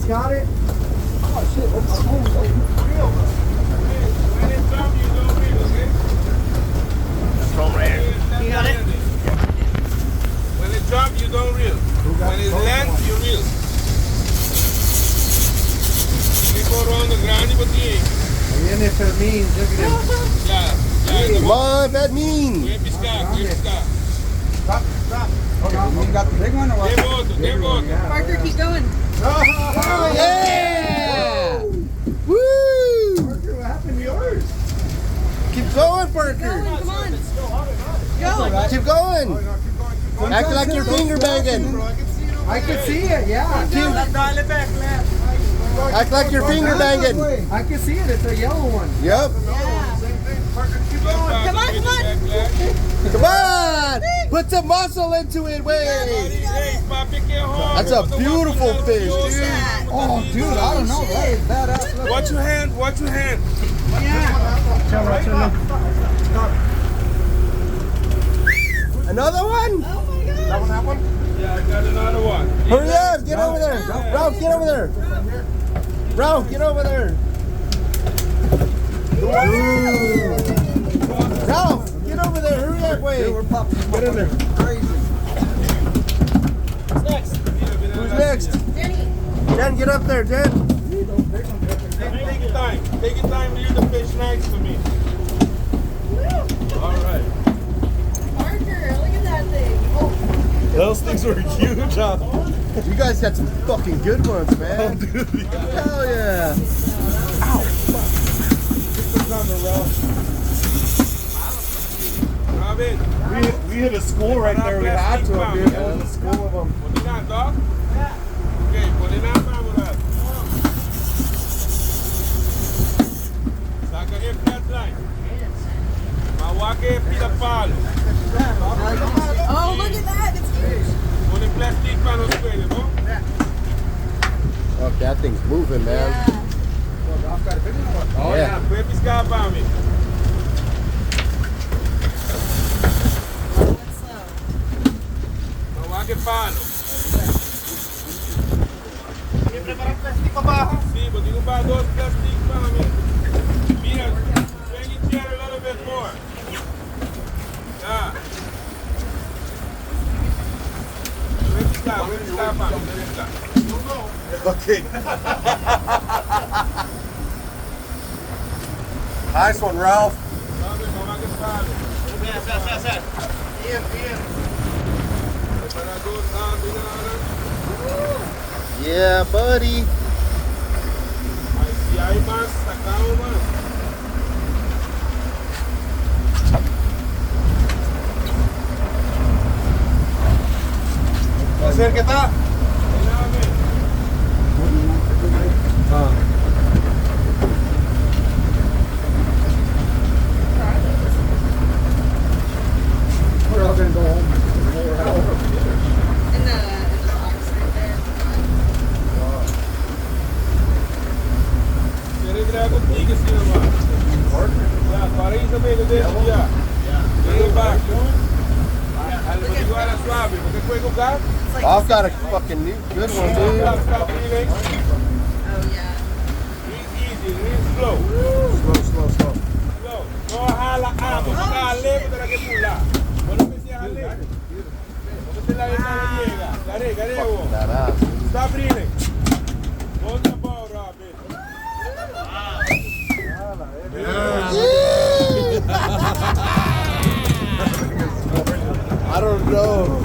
He's got it. Oh shit! When it comes, you don't reel, okay? From right here. You got it? When it jump, you don't reel. When it lands, you reel. You go around the ground, but you Viene Fermín, look at him. Come on, that mean. Stop. Okay, you got the big one or what? They both. Parker, keep going. Oh, yeah! Woo! Parker, what happened to yours? Keep going, Parker. Come on. Go. Keep going. Act like you're finger banging. I can see it, yeah. Act like you're finger banging. I can see it, it's a yellow one. Yep. Yeah. Come on. Come on! Put some muscle into it, wait! That's a beautiful fish, dude. Oh, dude, I don't know. That is badass. Look. Watch your hand. Yeah. Another one? Oh my God. That one? Yeah, I got another one. Hurry up! Get over there! Ralph, get over there! Ralph, get over there! Ralph, get over there! Hurry up, wait! We're popping. Get in there. Crazy. Who's next? Who's next? Danny. Jen, get up there, Jen. Take your time. Take your time to use the fish nice for me. All right. Parker, look at that thing. Oh. Those things were huge, huh? You guys got some fucking good ones, man. Oh, dude. Hell yeah. Robin. We hit a school right there. We had to. We had a school of them. Put it on, dog. Okay, put it on, Mamurat. Saca el flatline. Mawake pila palo. Oh, look at that. It's huge. Put el plastic para los pelos, ¿no? Oh, that thing's moving, man. Yeah. Oh, yeah. Puede piscar para mí. That's slow. Mawake palo. Sí, but you can buy those plastic para mí. Mira, bring it here a little bit more. Yeah. Puede piscar para mí. Puede piscar. Okay. Nice one, Ralph. Mawake palo. Para dos, Yeah, buddy. si hay más, sacamos más. ¿Qué está? We're all gonna go home. In the box right there. Quieres traer contigo, sí, nomás. Ya, para ir también de eso ya. Bring it back. Al igual a suave, porque puede jugar. I've got a fucking new good one, dude. Stop reeling. Oh, yeah. Real easy, real slow. Slow. Slow. No jala amo, no jale, porque la que pula. Bueno, que sea jale. Porque te la venta no llega. Gare, vos. That ass. Stop reeling. Hold the ball, Robin. I don't know.